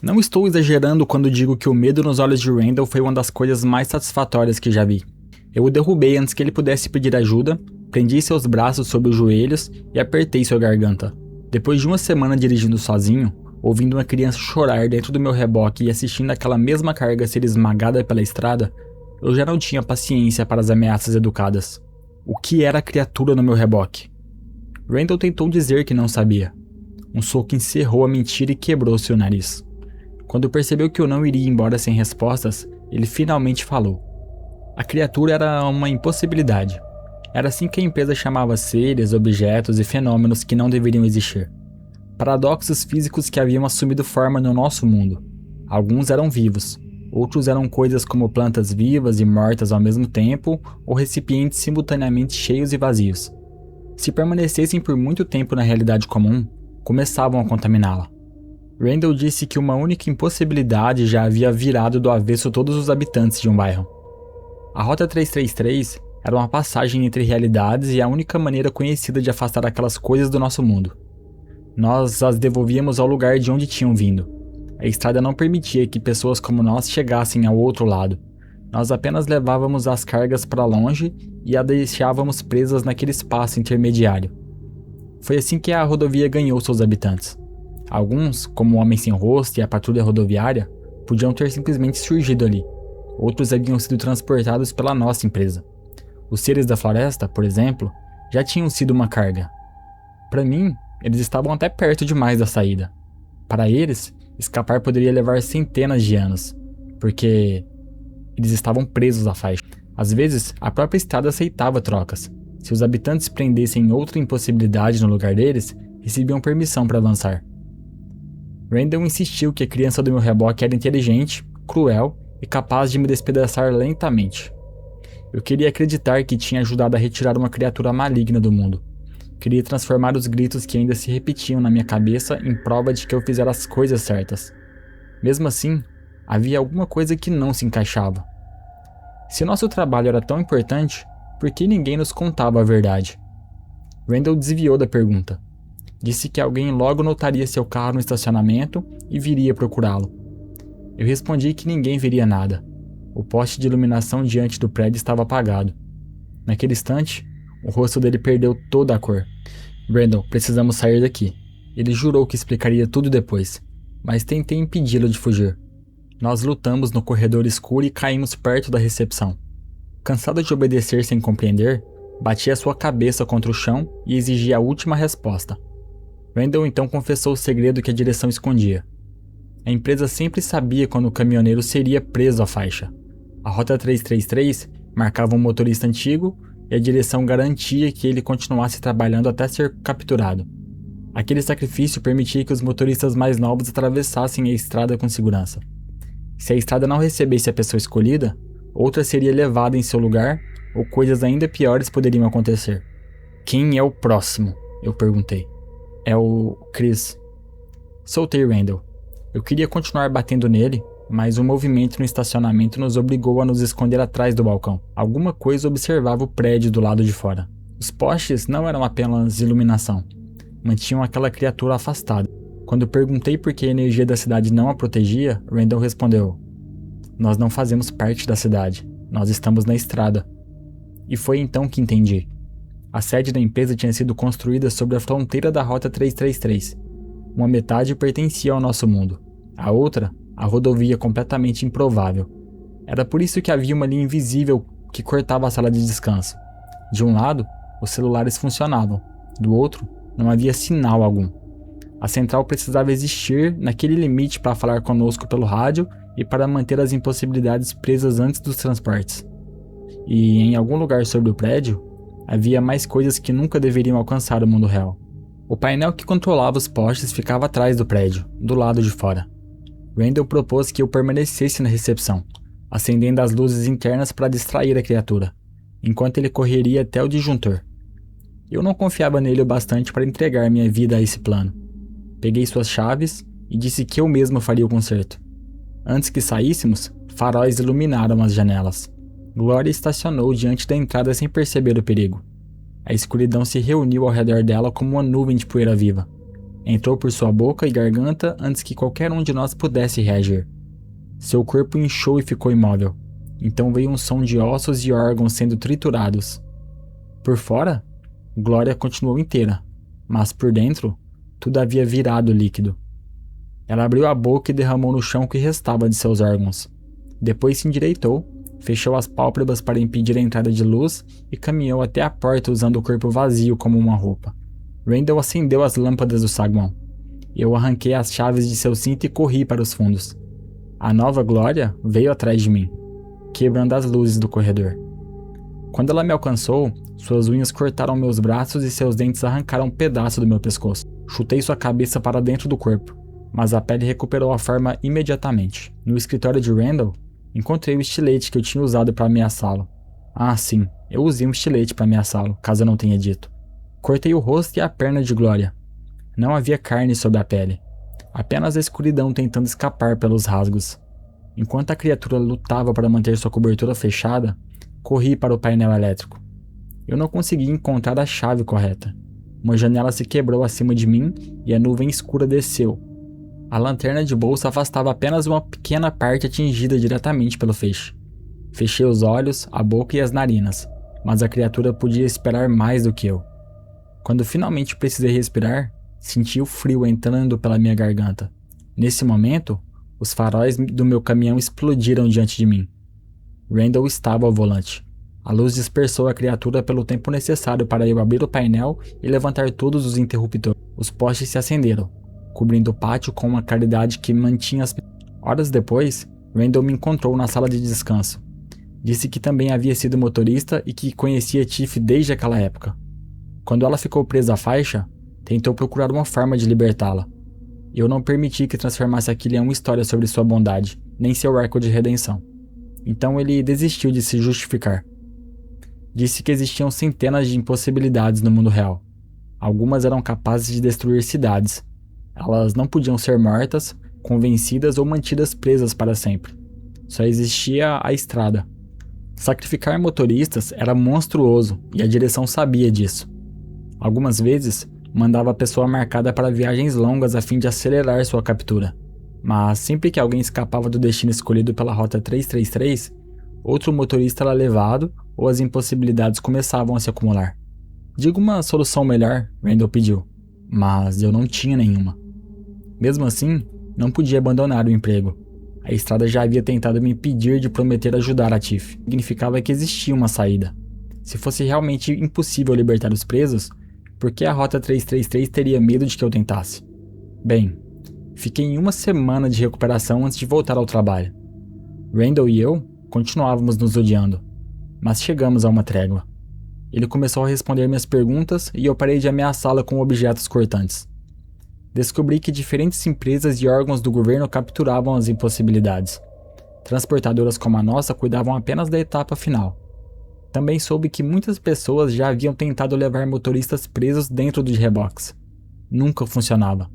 Não estou exagerando quando digo que o medo nos olhos de Randall foi uma das coisas mais satisfatórias que já vi. Eu o derrubei antes que ele pudesse pedir ajuda, prendi seus braços sobre os joelhos e apertei sua garganta. Depois de uma semana dirigindo sozinho, ouvindo uma criança chorar dentro do meu reboque e assistindo aquela mesma carga ser esmagada pela estrada, eu já não tinha paciência para as ameaças educadas. O que era a criatura no meu reboque? Randall tentou dizer que não sabia. Um soco encerrou a mentira e quebrou seu nariz. Quando percebeu que eu não iria embora sem respostas, ele finalmente falou. A criatura era uma impossibilidade. Era assim que a empresa chamava seres, objetos e fenômenos que não deveriam existir. Paradoxos físicos que haviam assumido forma no nosso mundo. Alguns eram vivos, outros eram coisas como plantas vivas e mortas ao mesmo tempo, ou recipientes simultaneamente cheios e vazios. Se permanecessem por muito tempo na realidade comum, começavam a contaminá-la. Randall disse que uma única impossibilidade já havia virado do avesso todos os habitantes de um bairro. A Rota 333 era uma passagem entre realidades e a única maneira conhecida de afastar aquelas coisas do nosso mundo. Nós as devolvíamos ao lugar de onde tinham vindo. A estrada não permitia que pessoas como nós chegassem ao outro lado. Nós apenas levávamos as cargas para longe e as deixávamos presas naquele espaço intermediário. Foi assim que a rodovia ganhou seus habitantes. Alguns, como o Homem Sem Rosto e a Patrulha Rodoviária, podiam ter simplesmente surgido ali. Outros haviam sido transportados pela nossa empresa. Os seres da floresta, por exemplo, já tinham sido uma carga. Para mim, eles estavam até perto demais da saída. Para eles, escapar poderia levar centenas de anos, porque eles estavam presos à faixa. Às vezes, a própria estrada aceitava trocas. Se os habitantes prendessem outra impossibilidade no lugar deles, recebiam permissão para avançar. Randall insistiu que a criança do meu reboque era inteligente, cruel e capaz de me despedaçar lentamente. Eu queria acreditar que tinha ajudado a retirar uma criatura maligna do mundo. Queria transformar os gritos que ainda se repetiam na minha cabeça em prova de que eu fizera as coisas certas. Mesmo assim, havia alguma coisa que não se encaixava. Se nosso trabalho era tão importante, por que ninguém nos contava a verdade? Randall desviou da pergunta. Disse que alguém logo notaria seu carro no estacionamento e viria procurá-lo. Eu respondi que ninguém veria nada. O poste de iluminação diante do prédio estava apagado. Naquele instante, o rosto dele perdeu toda a cor. Randall, precisamos sair daqui. Ele jurou que explicaria tudo depois, mas tentei impedi-lo de fugir. Nós lutamos no corredor escuro e caímos perto da recepção. Cansado de obedecer sem compreender, bati a sua cabeça contra o chão e exigi a última resposta. Randall então confessou o segredo que a direção escondia. A empresa sempre sabia quando o caminhoneiro seria preso à faixa. A Rota 333 marcava um motorista antigo e a direção garantia que ele continuasse trabalhando até ser capturado. Aquele sacrifício permitia que os motoristas mais novos atravessassem a estrada com segurança. Se a estrada não recebesse a pessoa escolhida, outra seria levada em seu lugar ou coisas ainda piores poderiam acontecer. Quem é o próximo? Eu perguntei. É o Chris. Soltei Randall. Eu queria continuar batendo nele, mas um movimento no estacionamento nos obrigou a nos esconder atrás do balcão. Alguma coisa observava o prédio do lado de fora. Os postes não eram apenas iluminação. Mantinham aquela criatura afastada. Quando perguntei por que a energia da cidade não a protegia, Randall respondeu: Nós não fazemos parte da cidade. Nós estamos na estrada. E foi então que entendi. A sede da empresa tinha sido construída sobre a fronteira da Rota 333. Uma metade pertencia ao nosso mundo. A outra, a rodovia completamente improvável. Era por isso que havia uma linha invisível que cortava a sala de descanso. De um lado, os celulares funcionavam. Do outro, não havia sinal algum. A central precisava existir naquele limite para falar conosco pelo rádio e para manter as impossibilidades presas antes dos transportes. E em algum lugar sobre o prédio, havia mais coisas que nunca deveriam alcançar o mundo real. O painel que controlava os postes ficava atrás do prédio, do lado de fora. Randall propôs que eu permanecesse na recepção, acendendo as luzes internas para distrair a criatura, enquanto ele correria até o disjuntor. Eu não confiava nele o bastante para entregar minha vida a esse plano. Peguei suas chaves e disse que eu mesmo faria o conserto. Antes que saíssemos, faróis iluminaram as janelas. Gloria estacionou diante da entrada sem perceber o perigo. A escuridão se reuniu ao redor dela como uma nuvem de poeira viva. Entrou por sua boca e garganta antes que qualquer um de nós pudesse reagir. Seu corpo inchou e ficou imóvel. Então veio um som de ossos e órgãos sendo triturados. Por fora, Glória continuou inteira, mas por dentro, tudo havia virado líquido. Ela abriu a boca e derramou no chão o que restava de seus órgãos. Depois se endireitou, fechou as pálpebras para impedir a entrada de luz e caminhou até a porta usando o corpo vazio como uma roupa. Randall acendeu as lâmpadas do saguão. Eu arranquei as chaves de seu cinto e corri para os fundos. A nova Glória veio atrás de mim, quebrando as luzes do corredor. Quando ela me alcançou, suas unhas cortaram meus braços e seus dentes arrancaram um pedaço do meu pescoço. Chutei sua cabeça para dentro do corpo, mas a pele recuperou a forma imediatamente. No escritório de Randall, encontrei o estilete que eu tinha usado para ameaçá-lo. Ah, sim, eu usei um estilete para ameaçá-lo, caso eu não tenha dito. Cortei o rosto e a perna de Glória. Não havia carne sobre a pele, apenas a escuridão tentando escapar pelos rasgos. Enquanto a criatura lutava para manter sua cobertura fechada, corri para o painel elétrico. Eu não consegui encontrar a chave correta. Uma janela se quebrou acima de mim e a nuvem escura desceu. A lanterna de bolsa afastava apenas uma pequena parte atingida diretamente pelo feixe. Fechei os olhos, a boca e as narinas, mas a criatura podia esperar mais do que eu. Quando finalmente precisei respirar, senti o frio entrando pela minha garganta. Nesse momento, os faróis do meu caminhão explodiram diante de mim. Randall estava ao volante. A luz dispersou a criatura pelo tempo necessário para eu abrir o painel e levantar todos os interruptores. Os postes se acenderam, cobrindo o pátio com uma claridade que mantinha as... Horas depois, Randall me encontrou na sala de descanso. Disse que também havia sido motorista e que conhecia Tiff desde aquela época. Quando ela ficou presa à faixa, tentou procurar uma forma de libertá-la. Eu não permiti que transformasse aquilo em uma história sobre sua bondade, nem seu arco de redenção. Então ele desistiu de se justificar. Disse que existiam centenas de impossibilidades no mundo real. Algumas eram capazes de destruir cidades. Elas não podiam ser mortas, convencidas ou mantidas presas para sempre. Só existia a estrada. Sacrificar motoristas era monstruoso e a direção sabia disso. Algumas vezes, mandava a pessoa marcada para viagens longas a fim de acelerar sua captura. Mas sempre que alguém escapava do destino escolhido pela Rota 333, outro motorista era levado ou as impossibilidades começavam a se acumular. Diga uma solução melhor, Randall pediu, mas eu não tinha nenhuma. Mesmo assim, não podia abandonar o emprego. A estrada já havia tentado me impedir de prometer ajudar a Tiff. Significava que existia uma saída. Se fosse realmente impossível libertar os presos, por que a Rota 333 teria medo de que eu tentasse? Bem, fiquei em uma semana de recuperação antes de voltar ao trabalho. Randall e eu continuávamos nos odiando, mas chegamos a uma trégua. Ele começou a responder minhas perguntas e eu parei de ameaçá-la com objetos cortantes. Descobri que diferentes empresas e órgãos do governo capturavam as impossibilidades. Transportadoras como a nossa cuidavam apenas da etapa final. Também soube que muitas pessoas já haviam tentado levar motoristas presos dentro dos reboques. Nunca funcionava.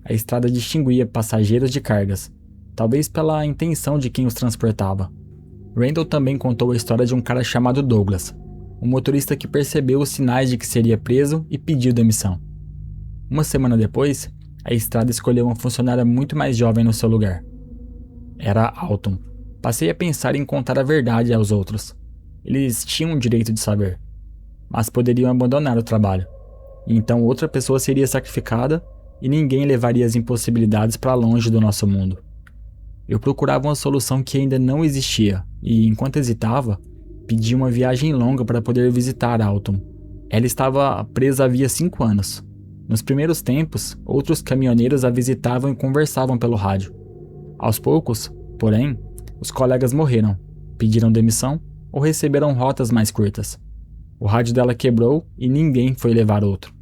A estrada distinguia passageiros de cargas, talvez pela intenção de quem os transportava. Randall também contou a história de um cara chamado Douglas, um motorista que percebeu os sinais de que seria preso e pediu demissão. Uma semana depois, a estrada escolheu uma funcionária muito mais jovem no seu lugar. Era Alton. Passei a pensar em contar a verdade aos outros. Eles tinham o direito de saber, mas poderiam abandonar o trabalho. E então outra pessoa seria sacrificada e ninguém levaria as impossibilidades para longe do nosso mundo. Eu procurava uma solução que ainda não existia e, enquanto hesitava, pedi uma viagem longa para poder visitar Alton. Ela estava presa havia 5 anos. Nos primeiros tempos, outros caminhoneiros a visitavam e conversavam pelo rádio. Aos poucos, porém, os colegas morreram, pediram demissão ou receberam rotas mais curtas. O rádio dela quebrou e ninguém foi levar outro.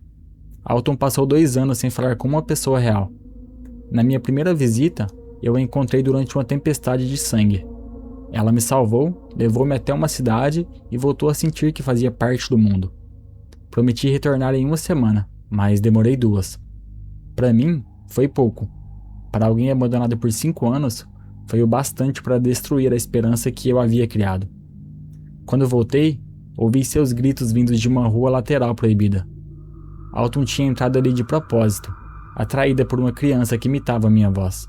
Alton passou 2 anos sem falar com uma pessoa real. Na minha primeira visita, eu a encontrei durante uma tempestade de sangue. Ela me salvou, levou-me até uma cidade e voltou a sentir que fazia parte do mundo. Prometi retornar em 1 semana, mas demorei 2. Para mim, foi pouco. Para alguém abandonado por 5 anos, foi o bastante para destruir a esperança que eu havia criado. Quando voltei, ouvi seus gritos vindos de uma rua lateral proibida. Alton tinha entrado ali de propósito, atraída por uma criança que imitava minha voz.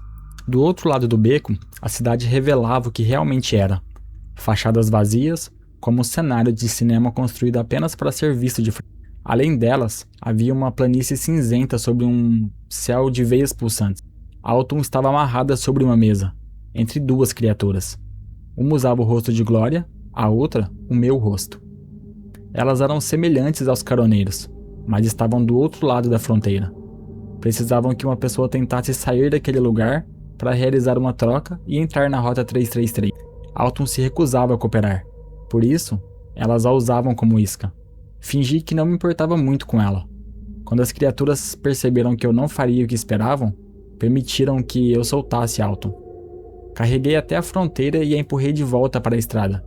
Do outro lado do beco, a cidade revelava o que realmente era. Fachadas vazias, como um cenário de cinema construído apenas para ser visto de frente. Além delas, havia uma planície cinzenta sobre um céu de veias pulsantes. Alton estava amarrada sobre uma mesa, entre duas criaturas. Uma usava o rosto de Glória, a outra, o meu rosto. Elas eram semelhantes aos caroneiros, mas estavam do outro lado da fronteira. Precisavam que uma pessoa tentasse sair daquele lugar para realizar uma troca e entrar na Rota 333. Alton se recusava a cooperar. Por isso, elas a usavam como isca. Fingi que não me importava muito com ela. Quando as criaturas perceberam que eu não faria o que esperavam, permitiram que eu soltasse Alton. Carreguei até a fronteira e a empurrei de volta para a estrada.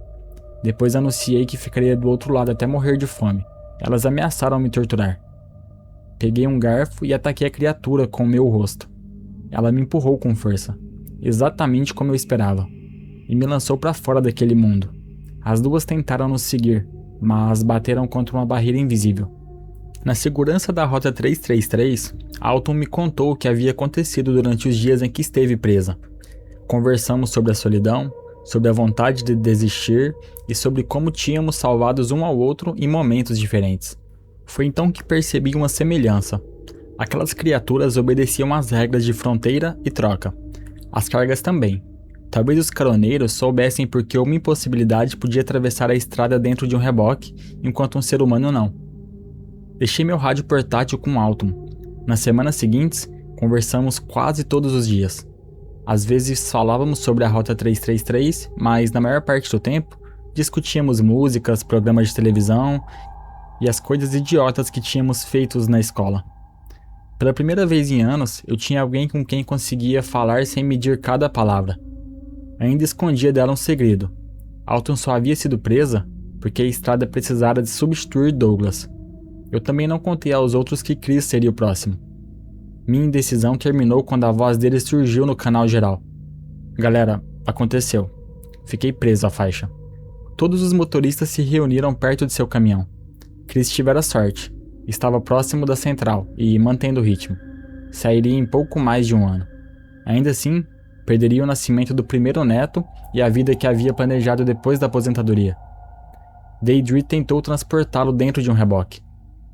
Depois anunciei que ficaria do outro lado até morrer de fome. Elas ameaçaram me torturar. Peguei um garfo e ataquei a criatura com o meu rosto. Ela me empurrou com força, exatamente como eu esperava, e me lançou para fora daquele mundo. As duas tentaram nos seguir, mas bateram contra uma barreira invisível. Na segurança da Rota 333, Alton me contou o que havia acontecido durante os dias em que esteve presa. Conversamos sobre a solidão, sobre a vontade de desistir e sobre como tínhamos salvado um ao outro em momentos diferentes. Foi então que percebi uma semelhança. Aquelas criaturas obedeciam às regras de fronteira e troca. As cargas também. Talvez os caroneiros soubessem porque uma impossibilidade podia atravessar a estrada dentro de um reboque, enquanto um ser humano não. Deixei meu rádio portátil com Alton. Nas semanas seguintes, conversamos quase todos os dias. Às vezes falávamos sobre a Rota 333, mas na maior parte do tempo, discutíamos músicas, programas de televisão e as coisas idiotas que tínhamos feitos na escola. Pela primeira vez em anos, eu tinha alguém com quem conseguia falar sem medir cada palavra. Ainda escondia dela um segredo. Alton só havia sido presa porque a estrada precisara de substituir Douglas. Eu também não contei aos outros que Chris seria o próximo. Minha indecisão terminou quando a voz dele surgiu no canal geral. Galera, aconteceu. Fiquei preso à faixa. Todos os motoristas se reuniram perto de seu caminhão. Chris tivera sorte. Estava próximo da central e mantendo o ritmo. Sairia em pouco mais de um ano. Ainda assim, perderia o nascimento do primeiro neto e a vida que havia planejado depois da aposentadoria. Deidre tentou transportá-lo dentro de um reboque.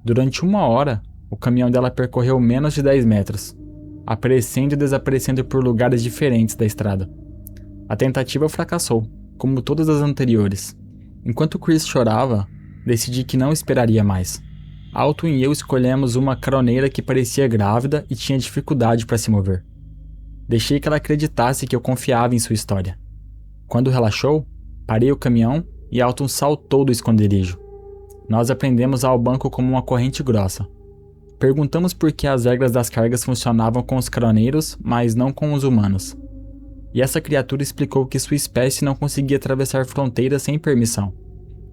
Durante 1 hora, o caminhão dela percorreu menos de 10 metros, aparecendo e desaparecendo por lugares diferentes da estrada. A tentativa fracassou, como todas as anteriores. Enquanto Chris chorava, decidi que não esperaria mais. Alton e eu escolhemos uma caroneira que parecia grávida e tinha dificuldade para se mover. Deixei que ela acreditasse que eu confiava em sua história. Quando relaxou, parei o caminhão e Alton saltou do esconderijo. Nós aprendemos ao banco como uma corrente grossa. Perguntamos por que as regras das cargas funcionavam com os caroneiros, mas não com os humanos. E essa criatura explicou que sua espécie não conseguia atravessar fronteiras sem permissão.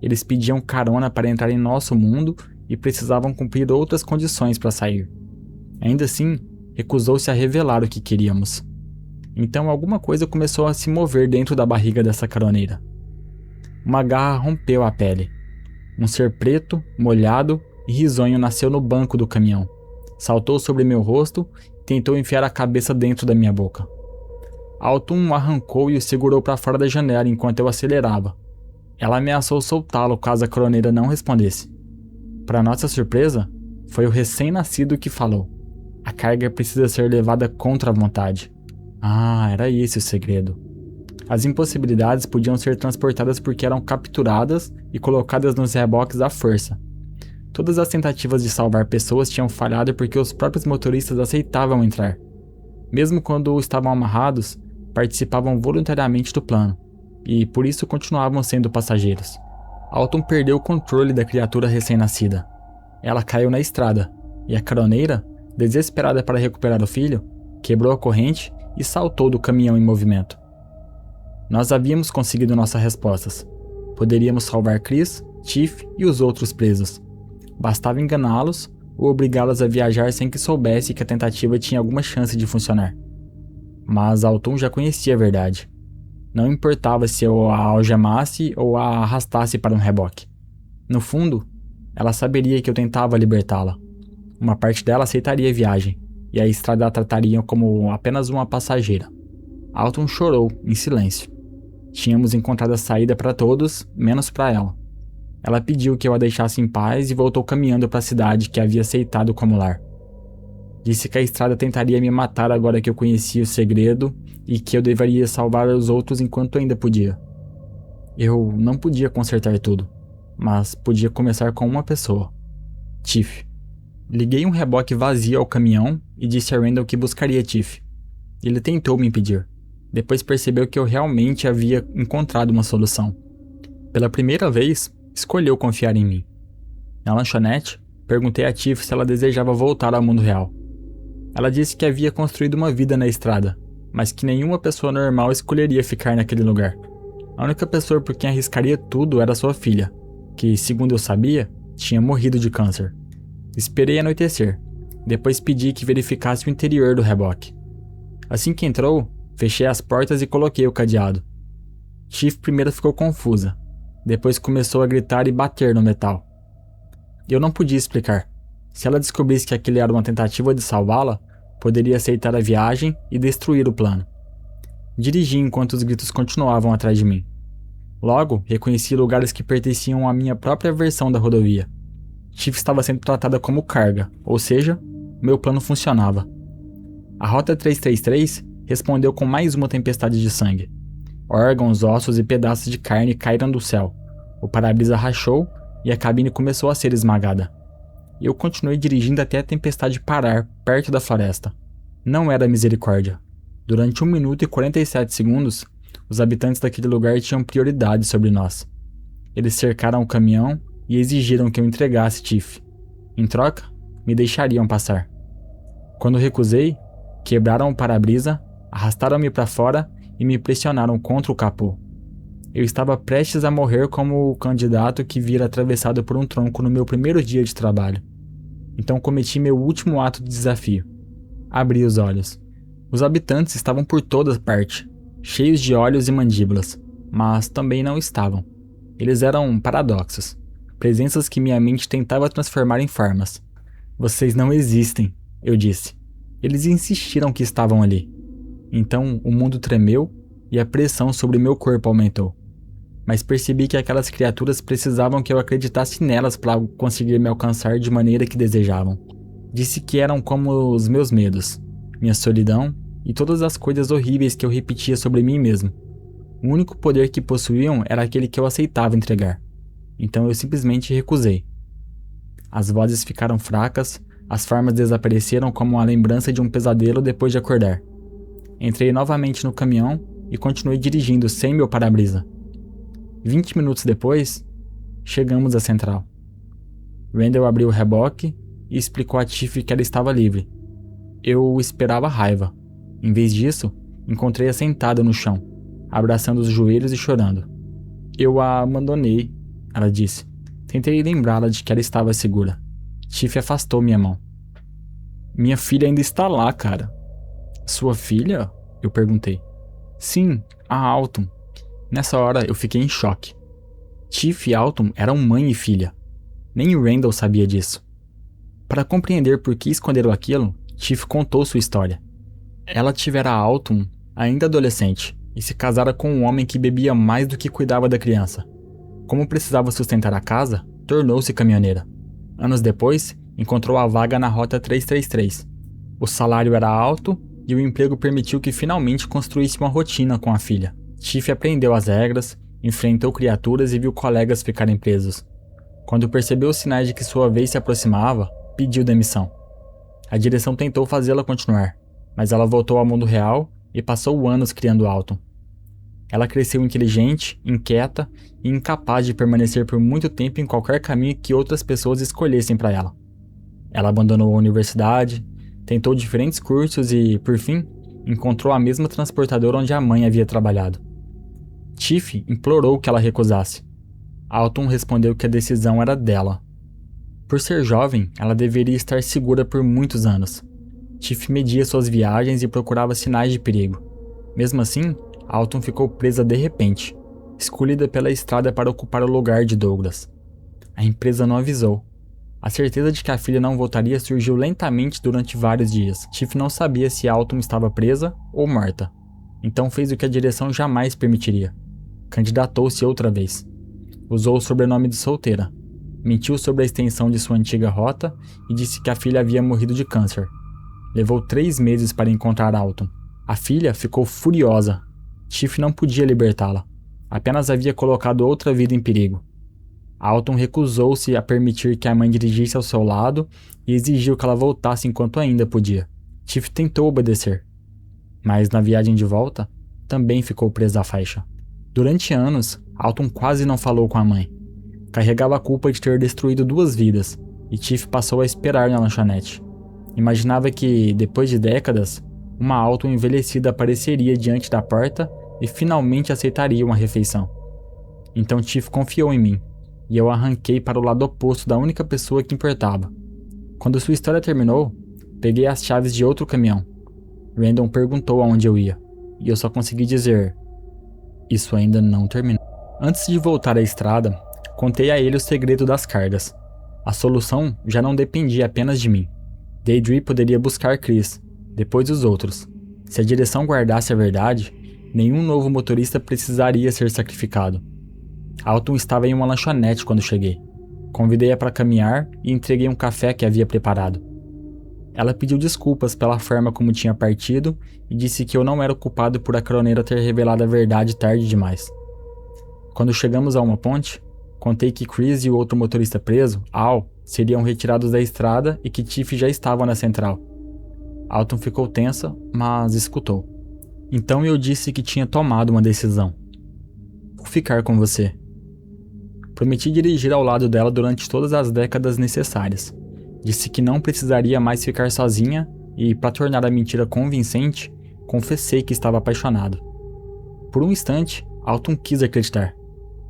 Eles pediam carona para entrar em nosso mundo e precisavam cumprir outras condições para sair. Ainda assim, recusou-se a revelar o que queríamos. Então alguma coisa começou a se mover dentro da barriga dessa caroneira. Uma garra rompeu a pele. Um ser preto, molhado e risonho nasceu no banco do caminhão. Saltou sobre meu rosto e tentou enfiar a cabeça dentro da minha boca. Alton o arrancou e o segurou para fora da janela enquanto eu acelerava. Ela ameaçou soltá-lo caso a caroneira não respondesse. Para nossa surpresa, foi o recém-nascido que falou. A carga precisa ser levada contra a vontade. Ah, era esse o segredo. As impossibilidades podiam ser transportadas porque eram capturadas e colocadas nos reboques à força. Todas as tentativas de salvar pessoas tinham falhado porque os próprios motoristas aceitavam entrar. Mesmo quando estavam amarrados, participavam voluntariamente do plano, e por isso continuavam sendo passageiros. Alton perdeu o controle da criatura recém-nascida. Ela caiu na estrada, e a caroneira, desesperada para recuperar o filho, quebrou a corrente e saltou do caminhão em movimento. Nós havíamos conseguido nossas respostas. Poderíamos salvar Chris, Tiff e os outros presos. Bastava enganá-los ou obrigá-los a viajar sem que soubesse que a tentativa tinha alguma chance de funcionar. Mas Alton já conhecia a verdade. Não importava se eu a algemasse ou a arrastasse para um reboque. No fundo, ela saberia que eu tentava libertá-la. Uma parte dela aceitaria a viagem, e a estrada a trataria como apenas uma passageira. Alton chorou, em silêncio. Tínhamos encontrado a saída para todos, menos para ela. Ela pediu que eu a deixasse em paz e voltou caminhando para a cidade que havia aceitado como lar. Disse que a estrada tentaria me matar agora que eu conhecia o segredo e que eu deveria salvar os outros enquanto ainda podia. Eu não podia consertar tudo, mas podia começar com uma pessoa. Tiff. Liguei um reboque vazio ao caminhão e disse a Randall que buscaria Tiff. Ele tentou me impedir. Depois percebeu que eu realmente havia encontrado uma solução. Pela primeira vez, escolheu confiar em mim. Na lanchonete, perguntei a Tiff se ela desejava voltar ao mundo real. Ela disse que havia construído uma vida na estrada, mas que nenhuma pessoa normal escolheria ficar naquele lugar. A única pessoa por quem arriscaria tudo era sua filha, que, segundo eu sabia, tinha morrido de câncer. Esperei anoitecer. Depois pedi que verificasse o interior do reboque. Assim que entrou, fechei as portas e coloquei o cadeado. Tiff primeiro ficou confusa. Depois começou a gritar e bater no metal. Eu não podia explicar. Se ela descobrisse que aquilo era uma tentativa de salvá-la, poderia aceitar a viagem e destruir o plano. Dirigi enquanto os gritos continuavam atrás de mim. Logo, reconheci lugares que pertenciam à minha própria versão da rodovia. Tiff estava sendo tratada como carga, ou seja, meu plano funcionava. A Rota 333 respondeu com mais uma tempestade de sangue. Órgãos, ossos e pedaços de carne caíram do céu. O para-brisa rachou e a cabine começou a ser esmagada. Eu continuei dirigindo até a tempestade parar perto da floresta. Não era misericórdia. Durante 1 minuto e 47 segundos, os habitantes daquele lugar tinham prioridade sobre nós. Eles cercaram o caminhão e exigiram que eu entregasse Tiff. Em troca, me deixariam passar. Quando recusei, quebraram o para-brisa, arrastaram-me para fora e me pressionaram contra o capô. Eu estava prestes a morrer como o candidato que vira atravessado por um tronco no meu primeiro dia de trabalho. Então cometi meu último ato de desafio. Abri os olhos. Os habitantes estavam por toda parte, cheios de olhos e mandíbulas, mas também não estavam. Eles eram paradoxos, presenças que minha mente tentava transformar em formas. Vocês não existem, eu disse. Eles insistiram que estavam ali. Então o mundo tremeu e a pressão sobre meu corpo aumentou. Mas percebi que aquelas criaturas precisavam que eu acreditasse nelas para conseguir me alcançar de maneira que desejavam. Disse que eram como os meus medos, minha solidão e todas as coisas horríveis que eu repetia sobre mim mesmo. O único poder que possuíam era aquele que eu aceitava entregar. Então eu simplesmente recusei. As vozes ficaram fracas, as formas desapareceram como uma lembrança de um pesadelo depois de acordar. Entrei novamente no caminhão e continuei dirigindo sem meu para-brisa. 20 minutos depois, chegamos à central. Randall abriu o reboque e explicou a Tiff que ela estava livre. Eu esperava raiva. Em vez disso, encontrei-a sentada no chão, abraçando os joelhos e chorando. Eu a abandonei, ela disse. Tentei lembrá-la de que ela estava segura. Tiff afastou minha mão. Minha filha ainda está lá, cara. Sua filha? Eu perguntei. Sim, a Alton. Nessa hora eu fiquei em choque. Tiff e Alton eram mãe e filha. Nem Randall sabia disso. Para compreender por que esconderam aquilo, Tiff contou sua história. Ela tivera Alton ainda adolescente e se casara com um homem que bebia mais do que cuidava da criança. Como precisava sustentar a casa, tornou-se caminhoneira. Anos depois, encontrou a vaga na Rota 333. O salário era alto e o emprego permitiu que finalmente construísse uma rotina com a filha. Tiff aprendeu as regras, enfrentou criaturas e viu colegas ficarem presos. Quando percebeu os sinais de que sua vez se aproximava, pediu demissão. A direção tentou fazê-la continuar, mas ela voltou ao mundo real e passou anos criando Alton. Ela cresceu inteligente, inquieta e incapaz de permanecer por muito tempo em qualquer caminho que outras pessoas escolhessem para ela. Ela abandonou a universidade, tentou diferentes cursos e, por fim, encontrou a mesma transportadora onde a mãe havia trabalhado. Tiff implorou que ela recusasse. Alton respondeu que a decisão era dela. Por ser jovem, ela deveria estar segura por muitos anos. Tiff media suas viagens e procurava sinais de perigo. Mesmo assim, Alton ficou presa de repente, escolhida pela estrada para ocupar o lugar de Douglas. A empresa não avisou. A certeza de que a filha não voltaria surgiu lentamente durante vários dias. Tiff não sabia se Alton estava presa ou morta, então fez o que a direção jamais permitiria. Candidatou-se outra vez. Usou o sobrenome de solteira. Mentiu sobre a extensão de sua antiga rota e disse que a filha havia morrido de câncer. Levou 3 meses para encontrar Alton. A filha ficou furiosa. Tiff não podia libertá-la. Apenas havia colocado outra vida em perigo. Alton recusou-se a permitir que a mãe dirigisse ao seu lado e exigiu que ela voltasse enquanto ainda podia. Tiff tentou obedecer, mas na viagem de volta, também ficou presa à faixa. Durante anos, Alton quase não falou com a mãe. Carregava a culpa de ter destruído 2 vidas, e Tiff passou a esperar na lanchonete. Imaginava que, depois de décadas, uma Alton envelhecida apareceria diante da porta e finalmente aceitaria uma refeição. Então Tiff confiou em mim, e eu arranquei para o lado oposto da única pessoa que importava. Quando sua história terminou, peguei as chaves de outro caminhão. Randall perguntou aonde eu ia, e eu só consegui dizer: isso ainda não terminou. Antes de voltar à estrada, contei a ele o segredo das cargas. A solução já não dependia apenas de mim. Deidre poderia buscar Chris, depois os outros. Se a direção guardasse a verdade, nenhum novo motorista precisaria ser sacrificado. Alton estava em uma lanchonete quando cheguei. Convidei-a para caminhar e entreguei um café que havia preparado. Ela pediu desculpas pela forma como tinha partido e disse que eu não era o culpado por a caroneira ter revelado a verdade tarde demais. Quando chegamos a uma ponte, contei que Chris e o outro motorista preso, Al, seriam retirados da estrada e que Tiff já estava na central. Alton ficou tensa, mas escutou. Então eu disse que tinha tomado uma decisão. Vou ficar com você. Prometi dirigir ao lado dela durante todas as décadas necessárias. Disse que não precisaria mais ficar sozinha e, para tornar a mentira convincente, confessei que estava apaixonado. Por um instante, Alton quis acreditar.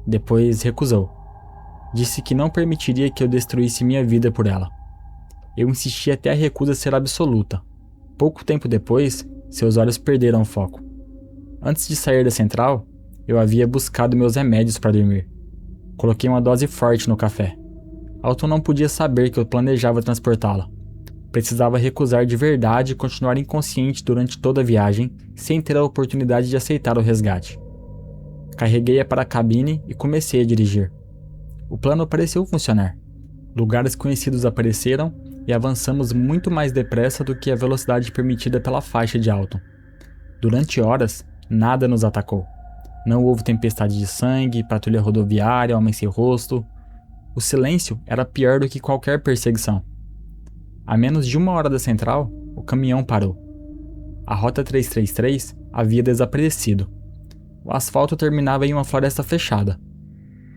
Depois recusou. Disse que não permitiria que eu destruísse minha vida por ela. Eu insisti até a recusa ser absoluta. Pouco tempo depois, seus olhos perderam o foco. Antes de sair da central, eu havia buscado meus remédios para dormir. Coloquei uma dose forte no café. Alton não podia saber que eu planejava transportá-la. Precisava recusar de verdade e continuar inconsciente durante toda a viagem, sem ter a oportunidade de aceitar o resgate. Carreguei-a para a cabine e comecei a dirigir. O plano pareceu funcionar. Lugares conhecidos apareceram e avançamos muito mais depressa do que a velocidade permitida pela faixa de Alton. Durante horas, nada nos atacou. Não houve tempestade de sangue, patrulha rodoviária, homem sem rosto. O silêncio era pior do que qualquer perseguição. A menos de 1 hora da central, o caminhão parou. A Rota 333 havia desaparecido. O asfalto terminava em uma floresta fechada.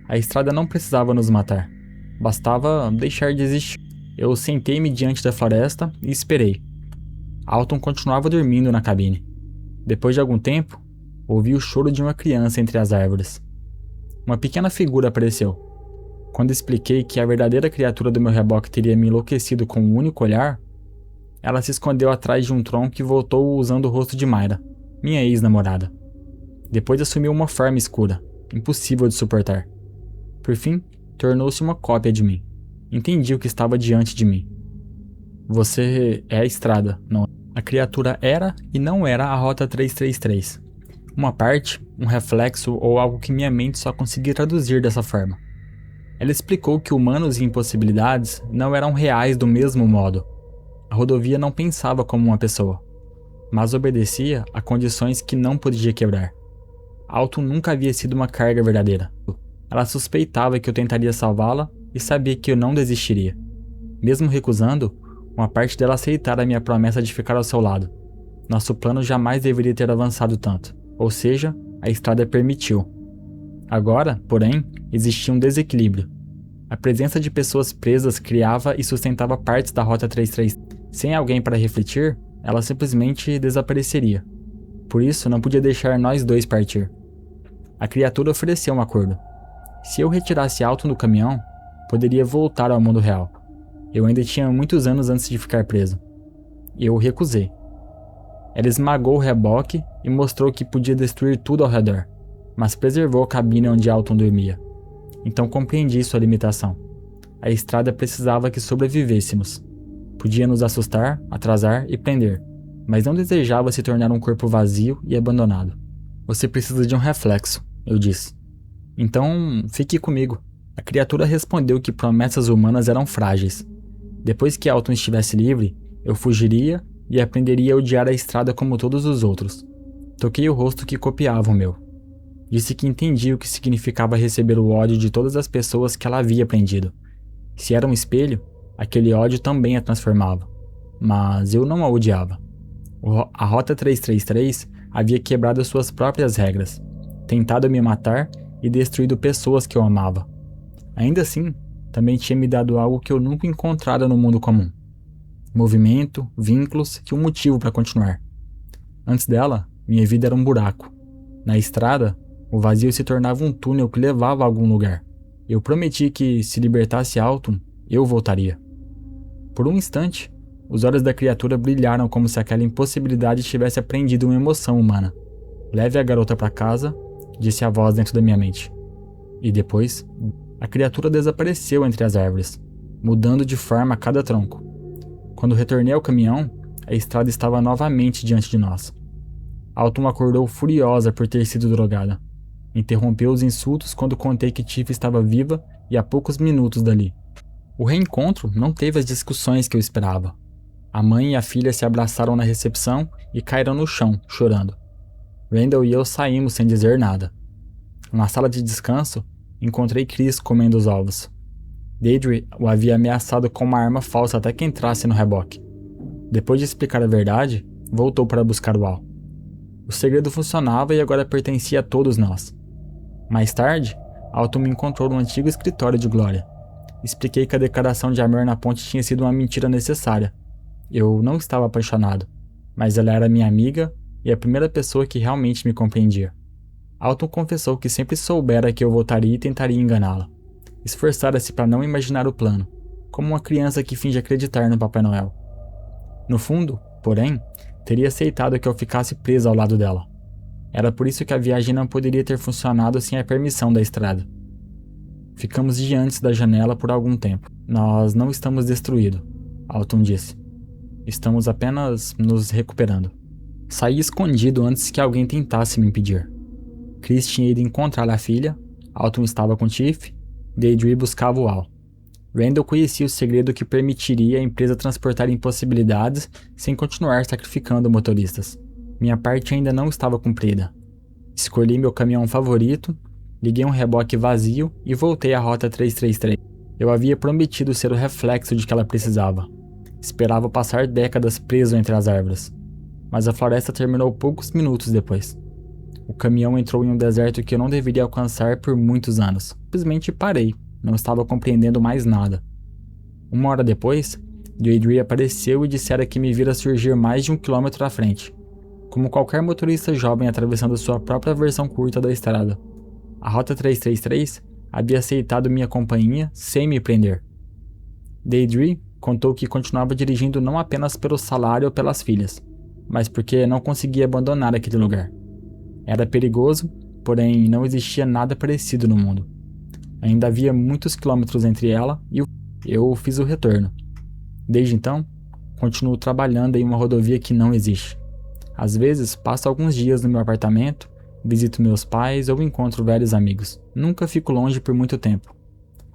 A estrada não precisava nos matar. Bastava deixar de existir. Eu sentei-me diante da floresta e esperei. Alton continuava dormindo na cabine. Depois de algum tempo, ouvi o choro de uma criança entre as árvores. Uma pequena figura apareceu. Quando expliquei que a verdadeira criatura do meu reboque teria me enlouquecido com um único olhar, ela se escondeu atrás de um tronco e voltou usando o rosto de Mayra, minha ex-namorada. Depois assumiu uma forma escura, impossível de suportar. Por fim, tornou-se uma cópia de mim. Entendi o que estava diante de mim. Você é a estrada, não é? A criatura era e não era a Rota 333. Uma parte, um reflexo ou algo que minha mente só conseguia traduzir dessa forma. Ela explicou que humanos e impossibilidades não eram reais do mesmo modo. A rodovia não pensava como uma pessoa, mas obedecia a condições que não podia quebrar. Alton nunca havia sido uma carga verdadeira. Ela suspeitava que eu tentaria salvá-la e sabia que eu não desistiria. Mesmo recusando, uma parte dela aceitara a minha promessa de ficar ao seu lado. Nosso plano jamais deveria ter avançado tanto, ou seja, a estrada permitiu. Agora, porém, existia um desequilíbrio. A presença de pessoas presas criava e sustentava partes da Rota 33. Sem alguém para refletir, ela simplesmente desapareceria. Por isso, não podia deixar nós dois partir. A criatura ofereceu um acordo. Se eu retirasse Alton do caminhão, poderia voltar ao mundo real. Eu ainda tinha muitos anos antes de ficar preso. Eu recusei. Ela esmagou o reboque e mostrou que podia destruir tudo ao redor, mas preservou a cabine onde Alton dormia. Então compreendi sua limitação. A estrada precisava que sobrevivêssemos. Podia nos assustar, atrasar e prender, mas não desejava se tornar um corpo vazio e abandonado. Você precisa de um reflexo, eu disse. Então, fique comigo. A criatura respondeu que promessas humanas eram frágeis. Depois que Alton estivesse livre, eu fugiria e aprenderia a odiar a estrada como todos os outros. Toquei o rosto que copiava o meu. Disse que entendia o que significava receber o ódio de todas as pessoas que ela havia prendido. Se era um espelho, aquele ódio também a transformava. Mas eu não a odiava. A Rota 333 havia quebrado suas próprias regras, tentado me matar e destruído pessoas que eu amava. Ainda assim, também tinha me dado algo que eu nunca encontrara no mundo comum. Movimento, vínculos e um motivo para continuar. Antes dela, minha vida era um buraco. Na estrada, o vazio se tornava um túnel que levava a algum lugar. Eu prometi que, se libertasse Alton, eu voltaria. Por um instante, os olhos da criatura brilharam como se aquela impossibilidade tivesse aprendido uma emoção humana. Leve a garota para casa, disse a voz dentro da minha mente. E depois, a criatura desapareceu entre as árvores, mudando de forma a cada tronco. Quando retornei ao caminhão, a estrada estava novamente diante de nós. Alton acordou furiosa por ter sido drogada. Interrompeu os insultos quando contei que Tiff estava viva e a poucos minutos dali. O reencontro não teve as discussões que eu esperava. A mãe e a filha se abraçaram na recepção e caíram no chão, chorando. Randall e eu saímos sem dizer nada. Na sala de descanso, encontrei Chris comendo os ovos. Deidre o havia ameaçado com uma arma falsa até que entrasse no reboque. Depois de explicar a verdade, voltou para buscar o Al. O segredo funcionava e agora pertencia a todos nós. Mais tarde, Alton me encontrou no antigo escritório de Glória. Expliquei que a declaração de amor na ponte tinha sido uma mentira necessária. Eu não estava apaixonado, mas ela era minha amiga e a primeira pessoa que realmente me compreendia. Alton confessou que sempre soubera que eu voltaria e tentaria enganá-la. Esforçara-se para não imaginar o plano, como uma criança que finge acreditar no Papai Noel. No fundo, porém, teria aceitado que eu ficasse preso ao lado dela. Era por isso que a viagem não poderia ter funcionado sem a permissão da estrada. Ficamos diante da janela por algum tempo. Nós não estamos destruídos, Alton disse. Estamos apenas nos recuperando. Saí escondido antes que alguém tentasse me impedir. Chris tinha ido encontrar a filha, Alton estava com Tiff, Deidre buscava o Al. Randall conhecia o segredo que permitiria a empresa transportar impossibilidades sem continuar sacrificando motoristas. Minha parte ainda não estava cumprida. Escolhi meu caminhão favorito, liguei um reboque vazio e voltei à Rota 333. Eu havia prometido ser o reflexo de que ela precisava. Esperava passar décadas preso entre as árvores. Mas a floresta terminou poucos minutos depois. O caminhão entrou em um deserto que eu não deveria alcançar por muitos anos. Simplesmente parei, não estava compreendendo mais nada. Uma hora depois, Deidre apareceu e dissera que me vira surgir mais de 1 quilômetro à frente, como qualquer motorista jovem atravessando sua própria versão curta da estrada. A Rota 333 havia aceitado minha companhia sem me prender. Deidre contou que continuava dirigindo não apenas pelo salário ou pelas filhas, mas porque não conseguia abandonar aquele lugar. Era perigoso, porém não existia nada parecido no mundo. Ainda havia muitos quilômetros entre ela e eu fiz o retorno. Desde então, continuo trabalhando em uma rodovia que não existe. Às vezes, passo alguns dias no meu apartamento, visito meus pais ou encontro velhos amigos. Nunca fico longe por muito tempo.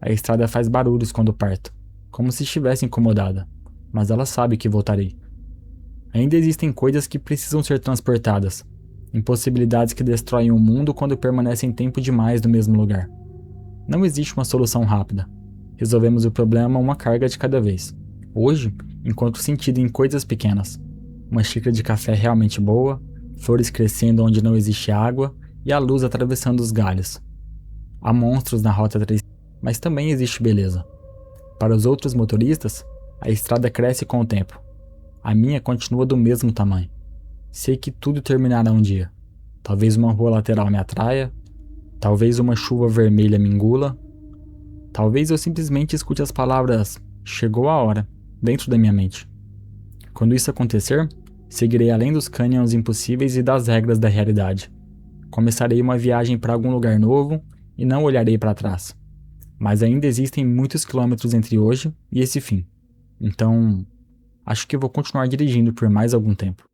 A estrada faz barulhos quando parto, como se estivesse incomodada, mas ela sabe que voltarei. Ainda existem coisas que precisam ser transportadas, impossibilidades que destroem o mundo quando permanecem tempo demais no mesmo lugar. Não existe uma solução rápida. Resolvemos o problema uma carga de cada vez. Hoje, encontro sentido em coisas pequenas. Uma xícara de café realmente boa, flores crescendo onde não existe água e a luz atravessando os galhos. Há monstros na Rota 3, mas também existe beleza. Para os outros motoristas, a estrada cresce com o tempo. A minha continua do mesmo tamanho. Sei que tudo terminará um dia. Talvez uma rua lateral me atraia, talvez uma chuva vermelha me engula, talvez eu simplesmente escute as palavras "chegou a hora" dentro da minha mente. Quando isso acontecer, seguirei além dos cânions impossíveis e das regras da realidade. Começarei uma viagem para algum lugar novo e não olharei para trás. mas ainda existem muitos quilômetros entre hoje e esse fim. Então, acho que eu vou continuar dirigindo por mais algum tempo.